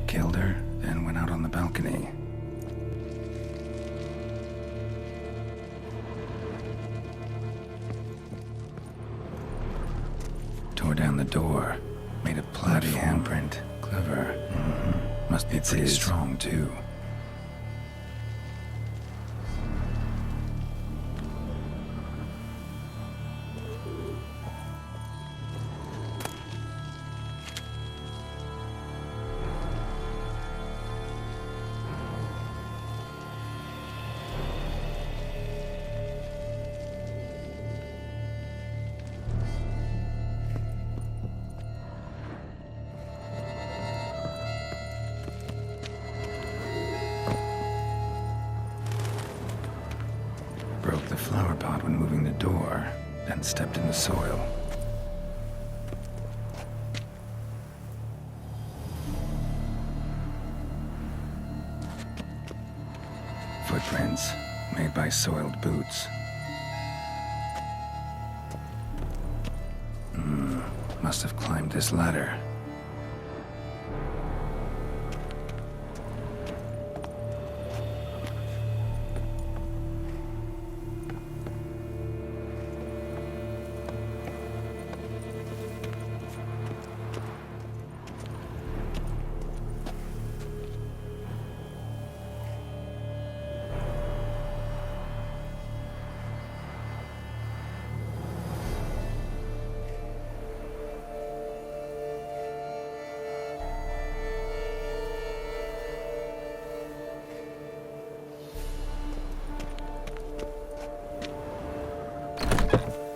Killed her, then went out on the balcony. Tore down the door. Made a bloody handprint. Clever. Must be pretty strong, too. Broke the flower pot when moving the door, then stepped in the soil. Footprints made by soiled boots. Must have climbed this ladder.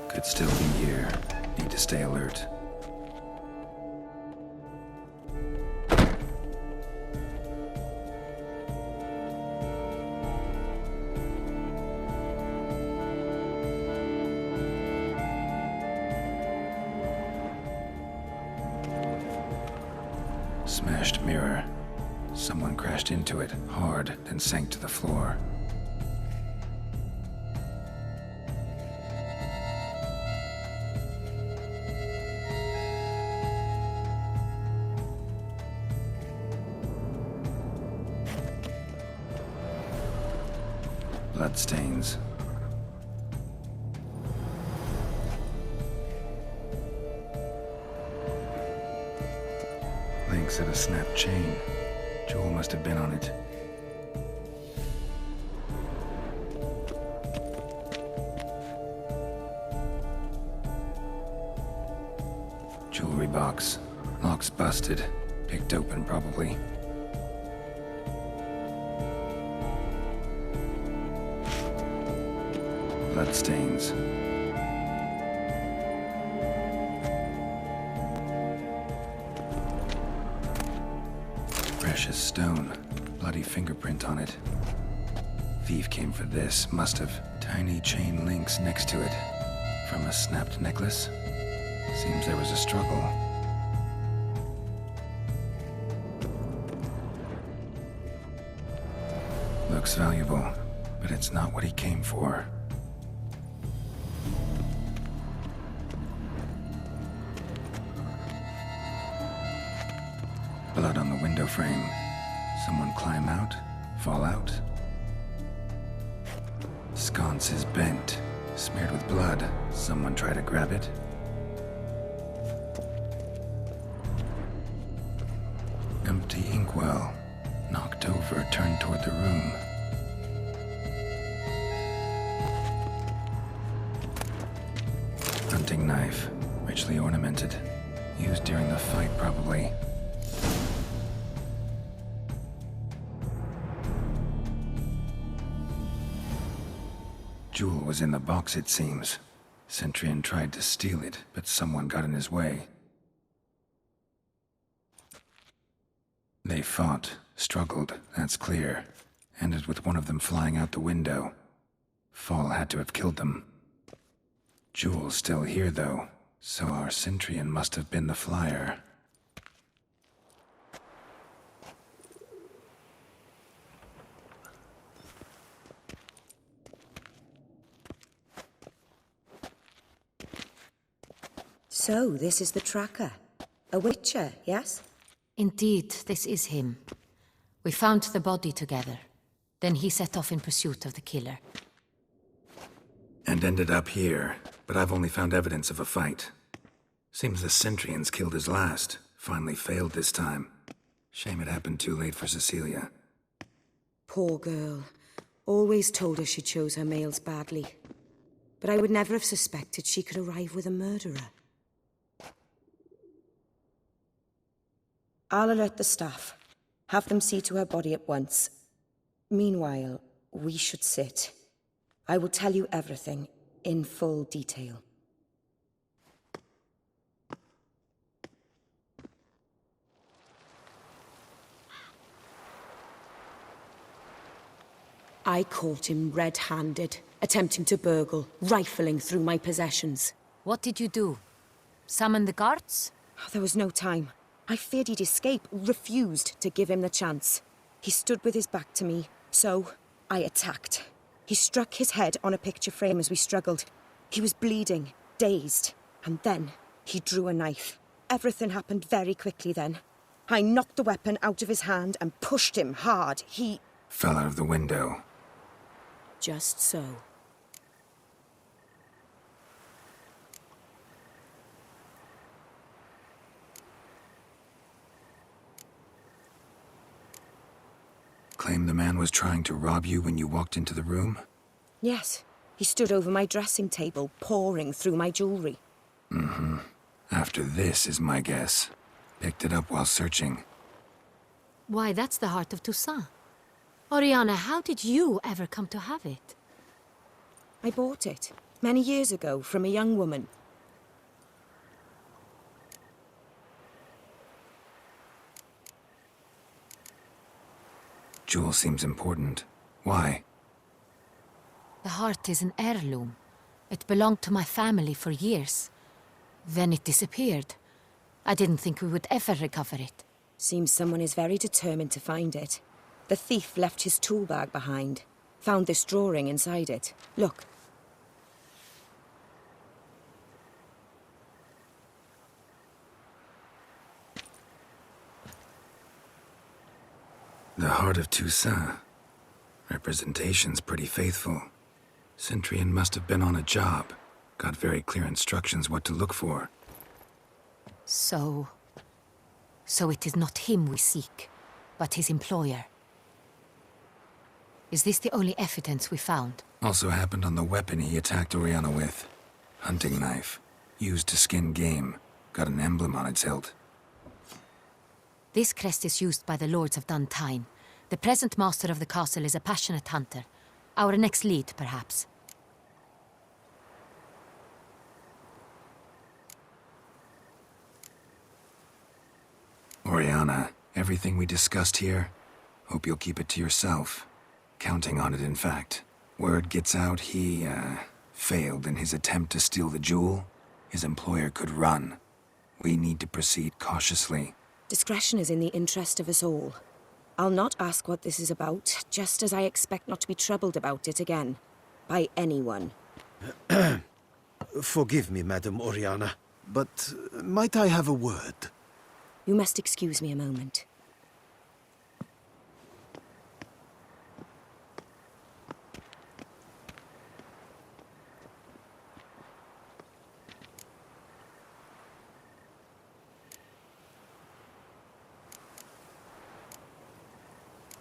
Could still be here. Need to stay alert. Smashed mirror. Someone crashed into it hard, then sank to the floor. Bloodstains. Links of a snapped chain. Jewel must have been on it. Jewelry box. Lock's busted. Picked open, probably. Bloodstains. Precious stone. Bloody fingerprint on it. Thief came for this, must have. Tiny chain links next to it. From a snapped necklace? Seems there was a struggle. Looks valuable, but it's not what he came for. Blood on the window frame. Someone climb out? Fall out? Sconce is bent, smeared with blood. Someone try to grab it? Empty inkwell. Knocked over, turned toward the room. Hunting knife, richly ornamented. Used during the fight, probably. Jewel was in the box, it seems. Centurion tried to steal it, but someone got in his way. They fought, struggled, that's clear. Ended with one of them flying out the window. Fall had to have killed them. Jewel's still here, though, so our Centurion must have been the flyer. So, this is the tracker. A witcher, yes? Indeed, this is him. We found the body together. Then he set off in pursuit of the killer. And ended up here, but I've only found evidence of a fight. Seems the Centrians killed his last. Finally failed this time. Shame it happened too late for Cecilia. Poor girl. Always told her she chose her males badly. But I would never have suspected she could arrive with a murderer. I'll alert the staff. Have them see to her body at once. Meanwhile, we should sit. I will tell you everything, in full detail. I caught him red-handed, attempting to burgle, rifling through my possessions. What did you do? Summon the guards? There was no time. I feared he'd escape, refused to give him the chance. He stood with his back to me, so I attacked. He struck his head on a picture frame as we struggled. He was bleeding, dazed, and then he drew a knife. Everything happened very quickly then. I knocked the weapon out of his hand and pushed him hard. He fell out of the window. Just so. Claim the man was trying to rob you when you walked into the room? Yes. He stood over my dressing table, pouring through my jewelry. Mm-hmm. After this is my guess. Picked it up while searching. Why, that's the heart of Toussaint. Oriana, how did you ever come to have it? I bought it, many years ago, from a young woman. Jewel seems important. Why? The heart is an heirloom. It belonged to my family for years. Then it disappeared. I didn't think we would ever recover it. Seems someone is very determined to find it. The thief left his tool bag behind. Found this drawing inside it. Look. The heart of Toussaint. Representation's pretty faithful. Centrian must have been on a job. Got very clear instructions what to look for. So it is not him we seek, but his employer. Is this the only evidence we found? Also happened on the weapon he attacked Oriana with. Hunting knife. Used to skin game. Got an emblem on its hilt. This crest is used by the Lords of Duntine. The present master of the castle is a passionate hunter. Our next lead, perhaps. Oriana, everything we discussed here, hope you'll keep it to yourself. Counting on it, in fact. Word gets out he, failed in his attempt to steal the jewel. His employer could run. We need to proceed cautiously. Discretion is in the interest of us all. I'll not ask what this is about, just as I expect not to be troubled about it again. By anyone. Forgive me, Madam Oriana, but might I have a word? You must excuse me a moment.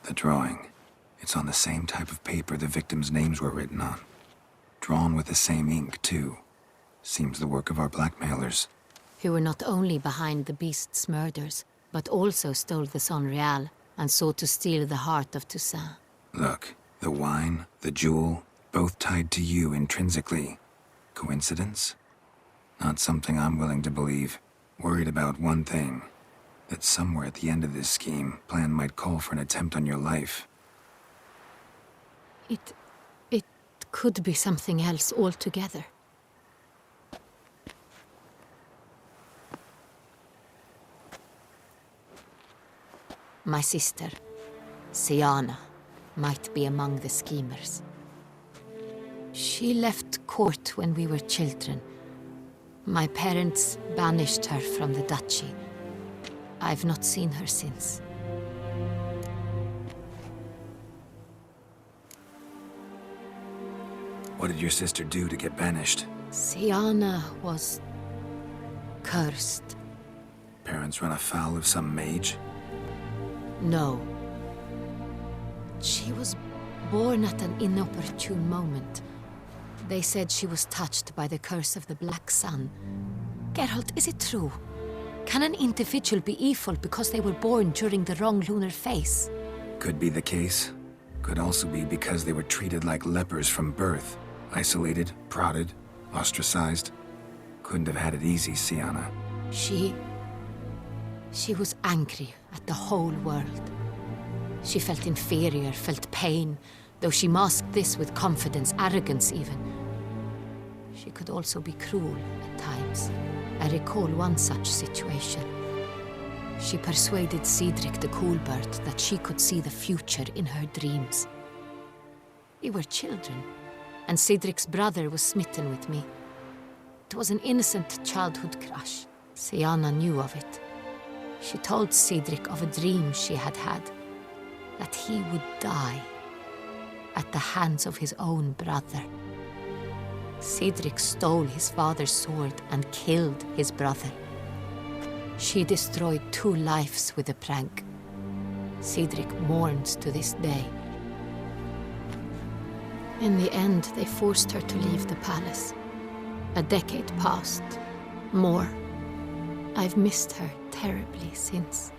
The drawing. It's on the same type of paper the victims' names were written on. Drawn with the same ink, too. Seems the work of our blackmailers. Who were not only behind the beast's murders, but also stole the Son Real and sought to steal the heart of Toussaint. Look, the wine, the jewel, both tied to you intrinsically. Coincidence? Not something I'm willing to believe. Worried about one thing. That somewhere at the end of this scheme, plan might call for an attempt on your life. It could be something else altogether. My sister, Siana, might be among the schemers. She left court when we were children. My parents banished her from the duchy. I've not seen her since. What did your sister do to get banished? Siana was... cursed. Parents run afoul of some mage? No. She was born at an inopportune moment. They said she was touched by the curse of the Black Sun. Geralt, is it true? Can an individual be evil because they were born during the wrong lunar phase? Could be the case. Could also be because they were treated like lepers from birth. Isolated, prodded, ostracized. Couldn't have had it easy, Siana. She was angry at the whole world. She felt inferior, felt pain, though she masked this with confidence, arrogance even. She could also be cruel at times. I recall one such situation. She persuaded Cedric the Coolbird that she could see the future in her dreams. We were children, and Cedric's brother was smitten with me. It was an innocent childhood crush. Siana knew of it. She told Cedric of a dream she had had, that he would die at the hands of his own brother. Cedric stole his father's sword and killed his brother. She destroyed 2 lives with a prank. Cedric mourns to this day. In the end, they forced her to leave the palace. A decade passed. More. I've missed her terribly since.